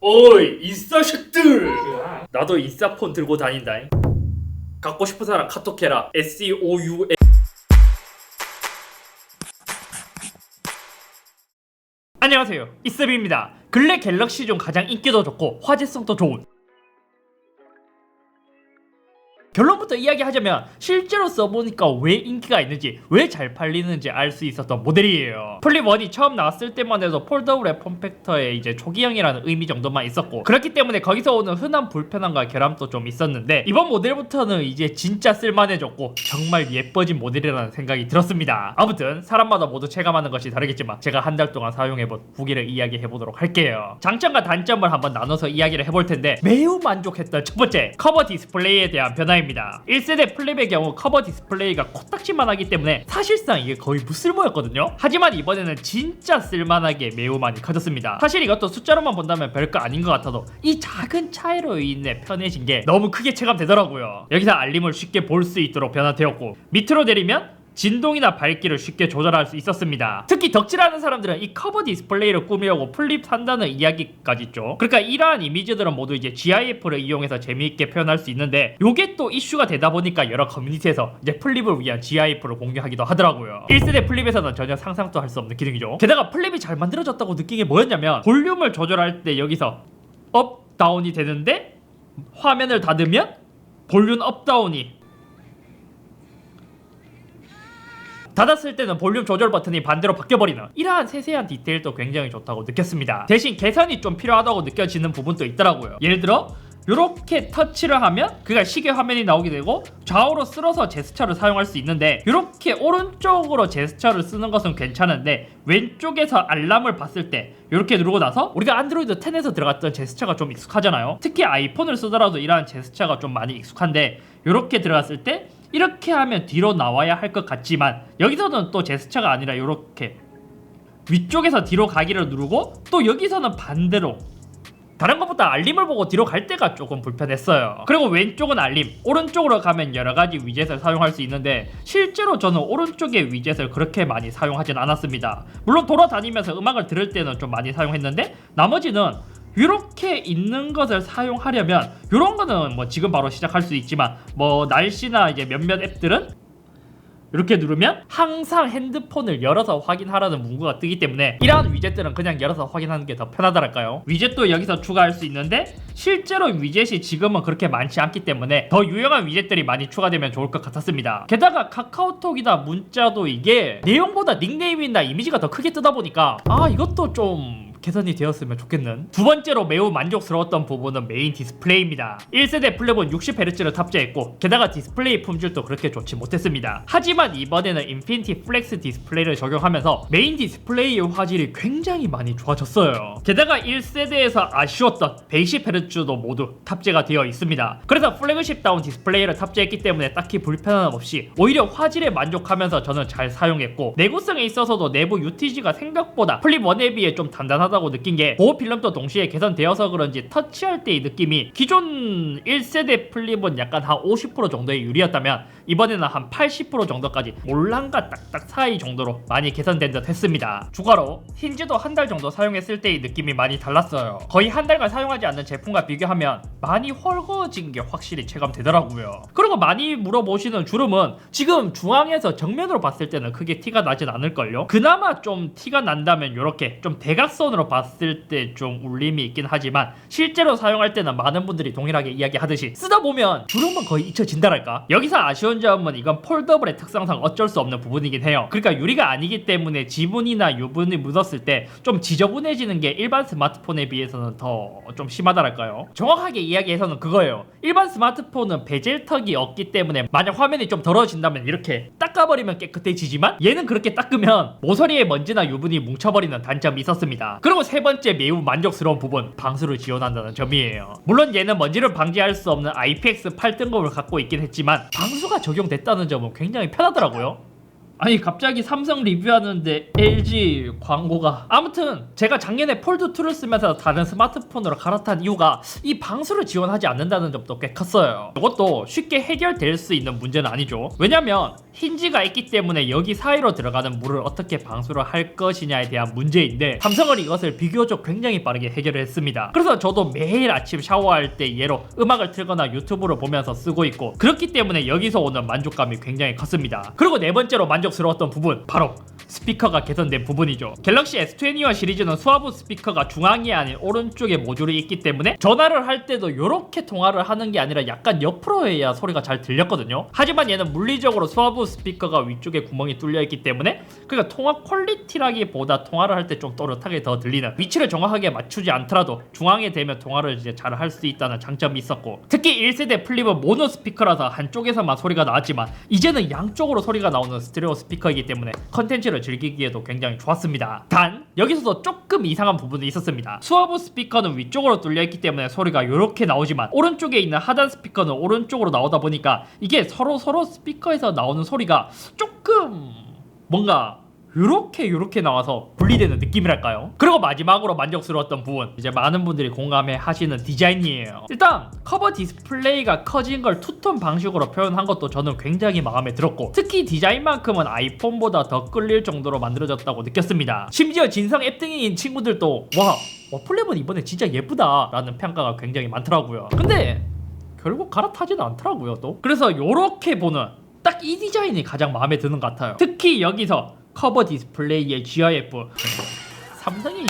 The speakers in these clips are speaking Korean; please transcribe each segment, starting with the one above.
어이 인싸식들, 나도 인싸폰 들고 다닌다잉. 갖고 싶은 사람 카톡해라. SEOU. 안녕하세요, 이스비입니다. 근래 갤럭시 중 가장 인기도 좋고 화제성도 좋은, 결론부터 이야기하자면 실제로 써보니까 왜 인기가 있는지, 왜 잘 팔리는지 알 수 있었던 모델이에요. 플립 1이 처음 나왔을 때만 해도 폴더블의 폼팩터의 이제 초기형이라는 의미 정도만 있었고, 그렇기 때문에 거기서 오는 흔한 불편함과 결함도 좀 있었는데, 이번 모델부터는 이제 진짜 쓸만해졌고 정말 예뻐진 모델이라는 생각이 들었습니다. 아무튼 사람마다 모두 체감하는 것이 다르겠지만 제가 한 달 동안 사용해본 후기를 이야기해보도록 할게요. 장점과 단점을 한번 나눠서 이야기를 해볼 텐데, 매우 만족했던 첫 번째, 커버 디스플레이에 대한 변화입니다. 1세대 플립의 경우 커버 디스플레이가 코딱지만 하기 때문에 사실상 이게 거의 무쓸모였거든요. 하지만 이번에는 진짜 쓸만하게 매우 많이 커졌습니다. 사실 이것도 숫자로만 본다면 별거 아닌 것 같아도 이 작은 차이로 인해 편해진 게 너무 크게 체감되더라고요. 여기서 알림을 쉽게 볼 수 있도록 변화되었고, 밑으로 내리면 진동이나 밝기를 쉽게 조절할 수 있었습니다. 특히 덕질하는 사람들은 이 커버 디스플레이를 꾸미려고 플립 산다는 이야기까지 있죠. 그러니까 이러한 이미지들은 모두 이제 GIF를 이용해서 재미있게 표현할 수 있는데, 요게 또 이슈가 되다 보니까 여러 커뮤니티에서 이제 플립을 위한 GIF를 공유하기도 하더라고요. 1세대 플립에서는 전혀 상상도 할 수 없는 기능이죠. 게다가 플립이 잘 만들어졌다고 느낀 게 뭐였냐면, 볼륨을 조절할 때 여기서 업, 다운이 되는데 화면을 닫으면 볼륨 업, 다운이, 닫았을 때는 볼륨 조절 버튼이 반대로 바뀌어버리는 이러한 세세한 디테일도 굉장히 좋다고 느꼈습니다. 대신 개선이 좀 필요하다고 느껴지는 부분도 있더라고요. 예를 들어 이렇게 터치를 하면 그가 시계 화면이 나오게 되고, 좌우로 쓸어서 제스처를 사용할 수 있는데, 이렇게 오른쪽으로 제스처를 쓰는 것은 괜찮은데 왼쪽에서 알람을 봤을 때 이렇게 누르고 나서, 우리가 안드로이드 10에서 들어갔던 제스처가 좀 익숙하잖아요. 특히 아이폰을 쓰더라도 이러한 제스처가 좀 많이 익숙한데, 이렇게 들어갔을 때 이렇게 하면 뒤로 나와야 할 것 같지만 여기서는 또 제스처가 아니라 이렇게 위쪽에서 뒤로 가기를 누르고, 또 여기서는 반대로, 다른 것보다 알림을 보고 뒤로 갈 때가 조금 불편했어요. 그리고 왼쪽은 알림, 오른쪽으로 가면 여러가지 위젯을 사용할 수 있는데, 실제로 저는 오른쪽의 위젯을 그렇게 많이 사용하진 않았습니다. 물론 돌아다니면서 음악을 들을 때는 좀 많이 사용했는데, 나머지는 이렇게 있는 것을 사용하려면, 이런 거는 뭐 지금 바로 시작할 수 있지만, 뭐 날씨나 이제 몇몇 앱들은 이렇게 누르면 항상 핸드폰을 열어서 확인하라는 문구가 뜨기 때문에 이러한 위젯들은 그냥 열어서 확인하는 게 더 편하더랄까요. 위젯도 여기서 추가할 수 있는데, 실제로 위젯이 지금은 그렇게 많지 않기 때문에 더 유용한 위젯들이 많이 추가되면 좋을 것 같았습니다. 게다가 카카오톡이나 문자도 이게 내용보다 닉네임이나 이미지가 더 크게 뜨다 보니까 이것도 좀 개선이 되었으면 좋겠는. 두 번째로 매우 만족스러웠던 부분은 메인 디스플레이입니다. 1세대 플립은 60Hz를 탑재했고, 게다가 디스플레이 품질도 그렇게 좋지 못했습니다. 하지만 이번에는 인피니티 플렉스 디스플레이를 적용하면서 메인 디스플레이의 화질이 굉장히 많이 좋아졌어요. 게다가 1세대에서 아쉬웠던 120Hz도 모두 탑재가 되어 있습니다. 그래서 플래그십다운 디스플레이를 탑재했기 때문에 딱히 불편함 없이 오히려 화질에 만족하면서 저는 잘 사용했고, 내구성에 있어서도 내부 UTG가 생각보다 플립 1에 비해 좀 단단하다고 느낀 게, 보호 필름도 동시에 개선되어서 그런지 터치할 때의 느낌이 기존 1세대 플립은 약간 한 50% 정도의 유리였다면 이번에는 한 80% 정도까지 몰랑과 딱딱 사이 정도로 많이 개선된 듯 했습니다. 추가로 힌지도 한 달 정도 사용했을 때의 느낌이 많이 달랐어요. 거의 한 달간 사용하지 않는 제품과 비교하면 많이 헐거워진 게 확실히 체감되더라고요. 그리고 많이 물어보시는 주름은 지금 중앙에서 정면으로 봤을 때는 크게 티가 나진 않을걸요. 그나마 좀 티가 난다면 이렇게 좀 대각선으로 봤을 때 좀 울림이 있긴 하지만, 실제로 사용할 때는 많은 분들이 동일하게 이야기하듯이 쓰다 보면 주름은 거의 잊혀진다랄까. 여기서 아쉬운 점은 이건 폴더블의 특성상 어쩔 수 없는 부분이긴 해요. 그러니까 유리가 아니기 때문에 지문이나 유분이 묻었을 때 좀 지저분해지는 게 일반 스마트폰에 비해서는 더 좀 심하다랄까요. 정확하게 이야기해서는 그거예요. 일반 스마트폰은 베젤턱이 없기 때문에 만약 화면이 좀 더러워진다면 이렇게 닦아버리면 깨끗해지지만, 얘는 그렇게 닦으면 모서리에 먼지나 유분이 뭉쳐버리는 단점이 있었습니다. 그리고 세 번째 매우 만족스러운 부분, 방수를 지원한다는 점이에요. 물론 얘는 먼지를 방지할 수 없는 IPX8 등급을 갖고 있긴 했지만 방수가 적용됐다는 점은 굉장히 편하더라고요. 아니 갑자기 삼성 리뷰하는데 LG 광고가. 아무튼 제가 작년에 폴드2를 쓰면서 다른 스마트폰으로 갈아탄 이유가 이 방수를 지원하지 않는다는 점도 꽤 컸어요. 이것도 쉽게 해결될 수 있는 문제는 아니죠. 왜냐면 힌지가 있기 때문에 여기 사이로 들어가는 물을 어떻게 방수를 할 것이냐에 대한 문제인데, 삼성은 이것을 비교적 굉장히 빠르게 해결을 했습니다. 그래서 저도 매일 아침 샤워할 때 얘로 음악을 틀거나 유튜브를 보면서 쓰고 있고, 그렇기 때문에 여기서 오는 만족감이 굉장히 컸습니다. 그리고 네 번째로 만족스러웠던 부분, 바로 스피커가 개선된 부분이죠. 갤럭시 S21 시리즈는 수화부 스피커가 중앙이 아닌 오른쪽에 모듈이 있기 때문에 전화를 할 때도 이렇게 통화를 하는 게 아니라 약간 옆으로 해야 소리가 잘 들렸거든요. 하지만 얘는 물리적으로 수화부 스피커가 위쪽에 구멍이 뚫려 있기 때문에, 그러니까 통화 퀄리티라기보다 통화를 할 때 좀 또렷하게 더 들리는, 위치를 정확하게 맞추지 않더라도 중앙에 대면 통화를 이제 잘 할 수 있다는 장점이 있었고, 특히 1세대 플립은 모노 스피커라서 한쪽에서만 소리가 나왔지만 이제는 양쪽으로 소리가 나오는 스테레오 스피커이기 때문에 컨텐츠를 즐기기에도 굉장히 좋았습니다. 단 여기서도 조금 이상한 부분이 있었습니다. 수화부 스피커는 위쪽으로 뚫려 있기 때문에 소리가 이렇게 나오지만 오른쪽에 있는 하단 스피커는 오른쪽으로 나오다 보니까 이게 서로 스피커에서 나오는 소리가 조금 뭔가 요렇게 나와서 분리되는 느낌이랄까요? 그리고 마지막으로 만족스러웠던 부분, 이제 많은 분들이 공감해 하시는 디자인이에요. 일단 커버 디스플레이가 커진 걸 투톤 방식으로 표현한 것도 저는 굉장히 마음에 들었고, 특히 디자인만큼은 아이폰보다 더 끌릴 정도로 만들어졌다고 느꼈습니다. 심지어 진성 앱등이인 친구들도 와 플립은 이번에 진짜 예쁘다 라는 평가가 굉장히 많더라고요. 근데 결국 갈아타지는 않더라고요 또. 그래서 요렇게 보는 딱 이 디자인이 가장 마음에 드는 것 같아요. 특히 여기서 커버 디스플레이의 GIF, 삼성이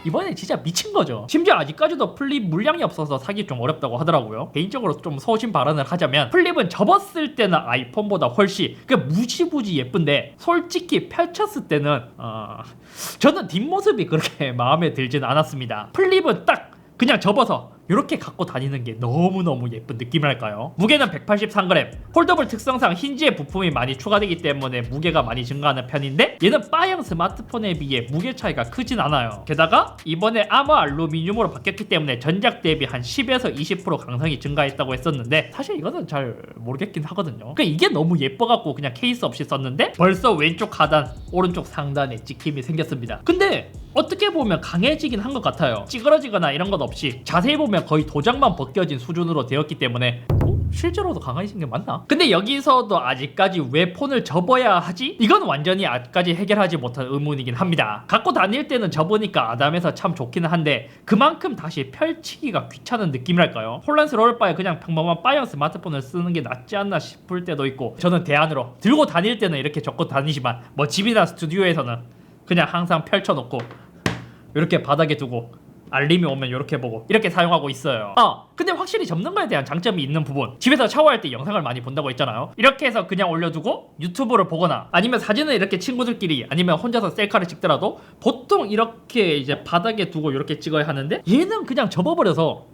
이번에 진짜 미친거죠. 심지어 아직까지도 플립 물량이 없어서 사기 좀 어렵다고 하더라고요. 개인적으로 좀 소신 발언을 하자면 플립은 접었을 때는 아이폰보다 훨씬 무지무지 예쁜데, 솔직히 펼쳤을 때는 저는 뒷모습이 그렇게 마음에 들지는 않았습니다. 플립은 딱 그냥 접어서 이렇게 갖고 다니는 게 너무너무 예쁜 느낌이랄까요? 무게는 183g, 폴더블 특성상 힌지의 부품이 많이 추가되기 때문에 무게가 많이 증가하는 편인데, 얘는 바형 스마트폰에 비해 무게 차이가 크진 않아요. 게다가 이번에 아머 알루미늄으로 바뀌었기 때문에 전작 대비 한 10에서 20% 강성이 증가했다고 했었는데, 사실 이거는 잘 모르겠긴 하거든요. 그러니까 이게 너무 예뻐갖고 그냥 케이스 없이 썼는데 벌써 왼쪽 하단, 오른쪽 상단에 찍힘이 생겼습니다. 근데 어떻게 보면 강해지긴 한 것 같아요. 찌그러지거나 이런 것 없이 자세히 보면 거의 도장만 벗겨진 수준으로 되었기 때문에 실제로도 강해진 게 맞나? 근데 여기서도 아직까지 왜 폰을 접어야 하지? 이건 완전히 아직까지 해결하지 못한 의문이긴 합니다. 갖고 다닐 때는 접으니까 아담해서 참 좋기는 한데 그만큼 다시 펼치기가 귀찮은 느낌이랄까요? 혼란스러울 바에 그냥 평범한 바형 스마트폰을 쓰는 게 낫지 않나 싶을 때도 있고, 저는 대안으로 들고 다닐 때는 이렇게 접고 다니지만 뭐 집이나 스튜디오에서는 그냥 항상 펼쳐놓고 이렇게 바닥에 두고 알림이 오면 이렇게 보고 이렇게 사용하고 있어요. 근데 확실히 접는 거에 대한 장점이 있는 부분, 집에서 샤워할 때 영상을 많이 본다고 했잖아요. 이렇게 해서 그냥 올려두고 유튜브를 보거나 아니면 사진을 이렇게 친구들끼리 아니면 혼자서 셀카를 찍더라도 보통 이렇게 이제 바닥에 두고 이렇게 찍어야 하는데, 얘는 그냥 접어버려서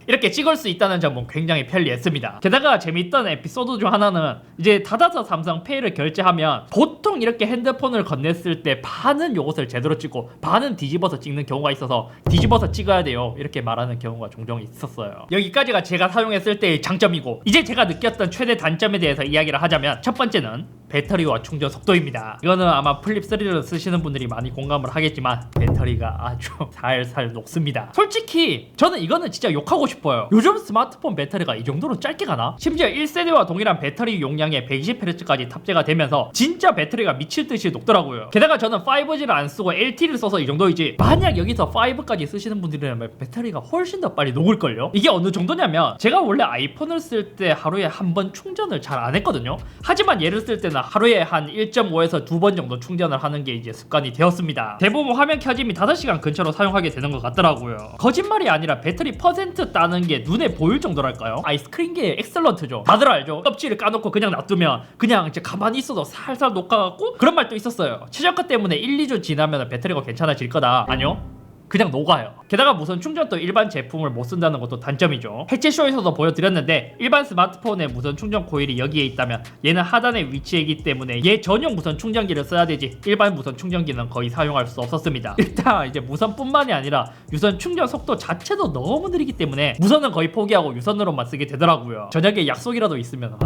이렇게 찍을 수 있다는 점은 굉장히 편리했습니다. 게다가 재밌던 에피소드 중 하나는, 이제 닫아서 삼성페이를 결제하면 보통 이렇게 핸드폰을 건넸을 때 반은 요것을 제대로 찍고 반은 뒤집어서 찍는 경우가 있어서 뒤집어서 찍어야 돼요 이렇게 말하는 경우가 종종 있었어요. 여기까지가 제가 사용했을 때의 장점이고, 이제 제가 느꼈던 최대 단점에 대해서 이야기를 하자면, 첫 번째는 배터리와 충전 속도입니다. 이거는 아마 플립3를 쓰시는 분들이 많이 공감을 하겠지만 배터리가 아주 살살 녹습니다. 솔직히 저는 이거는 진짜 욕하고 싶어요. 요즘 스마트폰 배터리가 이 정도로 짧게 가나? 심지어 1세대와 동일한 배터리 용량에 120Hz까지 탑재가 되면서 진짜 배터리가 미칠듯이 녹더라고요. 게다가 저는 5G를 안 쓰고 LTE를 써서 이 정도이지, 만약 여기서 5까지 쓰시는 분들이라면 배터리가 훨씬 더 빨리 녹을걸요? 이게 어느 정도냐면, 제가 원래 아이폰을 쓸 때 하루에 한 번 충전을 잘 안 했거든요. 하지만 얘를 쓸 때는 하루에 한 1.5에서 2번 정도 충전을 하는 게 이제 습관이 되었습니다. 대부분 화면 켜짐이 5시간 근처로 사용하게 되는 것 같더라고요. 거짓말이 아니라 배터리 퍼센트 따는 게 눈에 보일 정도랄까요? 아이스크림계의 엑셀런트죠. 다들 알죠? 껍질을 까놓고 그냥 놔두면 그냥 이제 가만히 있어도 살살 녹아갖고, 그런 말도 있었어요. 최저가 때문에 1, 2주 지나면 배터리가 괜찮아질 거다. 아니요, 그냥 녹아요. 게다가 무선 충전도 일반 제품을 못 쓴다는 것도 단점이죠. 해체쇼에서도 보여드렸는데, 일반 스마트폰에 무선 충전 코일이 여기에 있다면 얘는 하단에 위치하기 때문에 얘 전용 무선 충전기를 써야 되지 일반 무선 충전기는 거의 사용할 수 없었습니다. 일단 이제 무선뿐만이 아니라 유선 충전 속도 자체도 너무 느리기 때문에 무선은 거의 포기하고 유선으로만 쓰게 되더라고요. 저녁에 약속이라도 있으면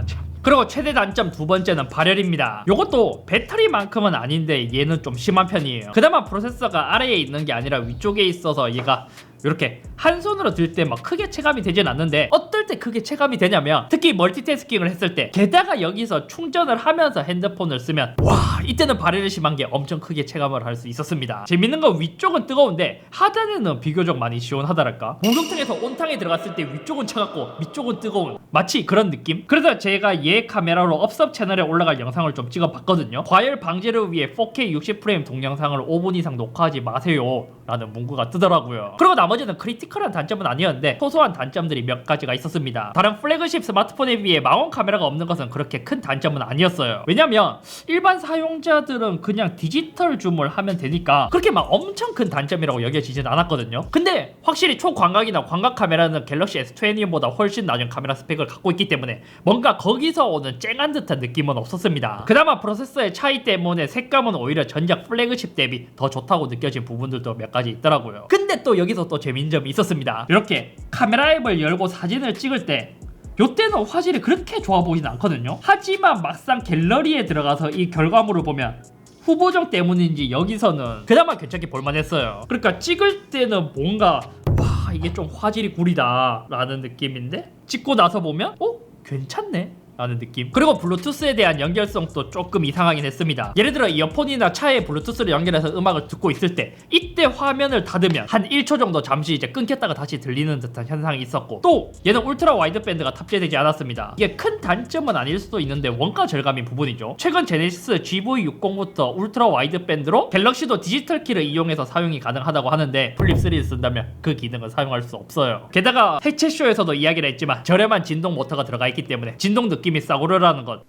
참. 그리고 최대 단점 두 번째는 발열입니다. 요것도 배터리만큼은 아닌데 얘는 좀 심한 편이에요. 그나마 프로세서가 아래에 있는 게 아니라 위쪽에 있어서 얘가 이렇게 한 손으로 들 때 막 크게 체감이 되진 않는데 어떨 때 크게 체감이 되냐면 특히 멀티태스킹을 했을 때 게다가 여기서 충전을 하면서 핸드폰을 쓰면 와 이때는 발열이 심한 게 엄청 크게 체감을 할 수 있었습니다. 재밌는 건 위쪽은 뜨거운데 하단에는 비교적 많이 시원하다랄까. 목욕탕에서 온탕에 들어갔을 때 위쪽은 차갑고 위쪽은 뜨거운 마치 그런 느낌? 그래서 제가 얘 카메라로 업섭 채널에 올라갈 영상을 좀 찍어봤거든요. 과열 방지를 위해 4K 60프레임 동영상을 5분 이상 녹화하지 마세요 라는 문구가 뜨더라고요. 그리고 나머지는 크리티컬한 단점은 아니었는데 소소한 단점들이 몇 가지가 있었습니다. 다른 플래그십 스마트폰에 비해 망원 카메라가 없는 것은 그렇게 큰 단점은 아니었어요. 왜냐면 일반 사용자들은 그냥 디지털 줌을 하면 되니까 그렇게 막 엄청 큰 단점이라고 여겨지진 않았거든요. 근데 확실히 초광각이나 광각 카메라는 갤럭시 S20보다 훨씬 낮은 카메라 스펙을 갖고 있기 때문에 뭔가 거기서 오는 쨍한 듯한 느낌은 없었습니다. 그나마 프로세서의 차이 때문에 색감은 오히려 전작 플래그십 대비 더 좋다고 느껴진 부분들도 몇 가지 있더라고요. 근데 또 여기서 또 재밌는 점이 있었습니다. 이렇게 카메라 앱을 열고 사진을 찍을 때 요때는 화질이 그렇게 좋아 보이진 않거든요. 하지만 막상 갤러리에 들어가서 이 결과물을 보면 후보정 때문인지 여기서는 그나마 괜찮게 볼만했어요. 그러니까 찍을 때는 뭔가 와 이게 좀 화질이 구리다 라는 느낌인데 찍고 나서 보면 괜찮네 라는 느낌. 그리고 블루투스에 대한 연결성도 조금 이상하긴 했습니다. 예를 들어 이어폰이나 차에 블루투스를 연결해서 음악을 듣고 있을 때 이때 화면을 닫으면 한 1초 정도 잠시 이제 끊겼다가 다시 들리는 듯한 현상이 있었고 또 얘는 울트라 와이드 밴드가 탑재되지 않았습니다. 이게 큰 단점은 아닐 수도 있는데 원가 절감인 부분이죠. 최근 제네시스 GV60부터 울트라 와이드 밴드로 갤럭시도 디지털 키를 이용해서 사용이 가능하다고 하는데 플립3를 쓴다면 그 기능을 사용할 수 없어요. 게다가 해체쇼에서도 이야기를 했지만 저렴한 진동 모터가 들어가 있기 때문에 진동 느낌이 싸구려라는 것.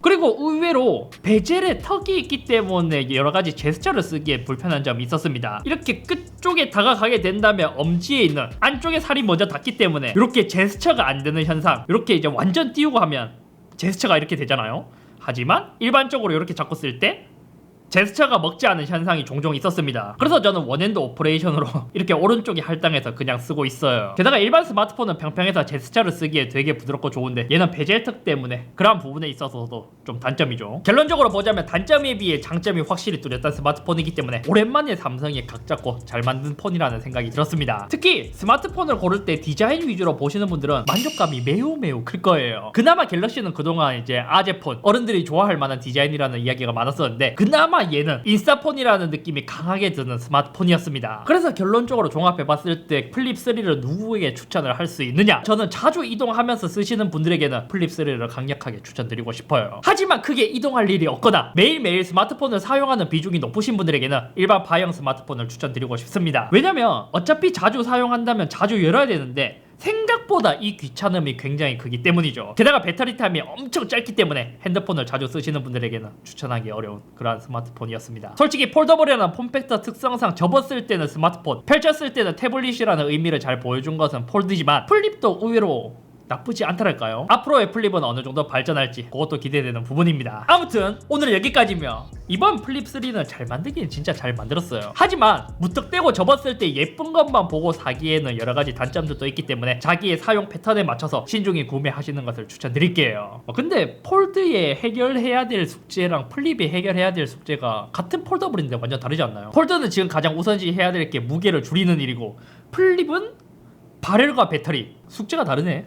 그리고 의외로 베젤에 턱이 있기 때문에 여러가지 제스처를 쓰기에 불편한 점이 있었습니다. 이렇게 끝쪽에 다가가게 된다면 엄지에 있는 안쪽에 살이 먼저 닿기 때문에 이렇게 제스처가 안 되는 현상, 이렇게 이제 완전 띄우고 하면 제스처가 이렇게 되잖아요. 하지만 일반적으로 이렇게 잡고 쓸 때 제스처가 먹지 않은 현상이 종종 있었습니다. 그래서 저는 원핸드 오퍼레이션으로 이렇게 오른쪽이 할당해서 그냥 쓰고 있어요. 게다가 일반 스마트폰은 평평해서 제스처를 쓰기에 되게 부드럽고 좋은데 얘는 베젤턱 때문에 그런 부분에 있어서도 좀 단점이죠. 결론적으로 보자면 단점에 비해 장점이 확실히 뚜렷한 스마트폰이기 때문에 오랜만에 삼성이 각 잡고 잘 만든 폰이라는 생각이 들었습니다. 특히 스마트폰을 고를 때 디자인 위주로 보시는 분들은 만족감이 매우 클 거예요. 그나마 갤럭시는 그동안 이제 아재폰, 어른들이 좋아할 만한 디자인이라는 이야기가 많았었는데 그나마 얘는 인스타폰이라는 느낌이 강하게 드는 스마트폰이었습니다. 그래서 결론적으로 종합해봤을 때 플립3를 누구에게 추천을 할 수 있느냐? 저는 자주 이동하면서 쓰시는 분들에게는 플립3를 강력하게 추천드리고 싶어요. 하지만 크게 이동할 일이 없거나 매일매일 스마트폰을 사용하는 비중이 높으신 분들에게는 일반 바형 스마트폰을 추천드리고 싶습니다. 왜냐면 어차피 자주 사용한다면 자주 열어야 되는데 생각보다 이 귀찮음이 굉장히 크기 때문이죠. 게다가 배터리 타임이 엄청 짧기 때문에 핸드폰을 자주 쓰시는 분들에게는 추천하기 어려운 그러한 스마트폰이었습니다. 솔직히 폴더블이라는 폼팩터 특성상 접었을 때는 스마트폰, 펼쳤을 때는 태블릿이라는 의미를 잘 보여준 것은 폴드지만 플립도 의외로 나쁘지 않더랄까요? 앞으로의 플립은 어느 정도 발전할지 그것도 기대되는 부분입니다. 아무튼 오늘은 여기까지며 이번 플립3는 잘 만들기는 진짜 잘 만들었어요. 하지만 무턱대고 접었을 때 예쁜 것만 보고 사기에는 여러가지 단점들도 있기 때문에 자기의 사용 패턴에 맞춰서 신중히 구매하시는 것을 추천드릴게요. 근데 폴드에 해결해야 될 숙제랑 플립이 해결해야 될 숙제가 같은 폴더블인데 완전 다르지 않나요? 폴드는 지금 가장 우선시 해야 될 게 무게를 줄이는 일이고 플립은 발열과 배터리, 숙제가 다르네.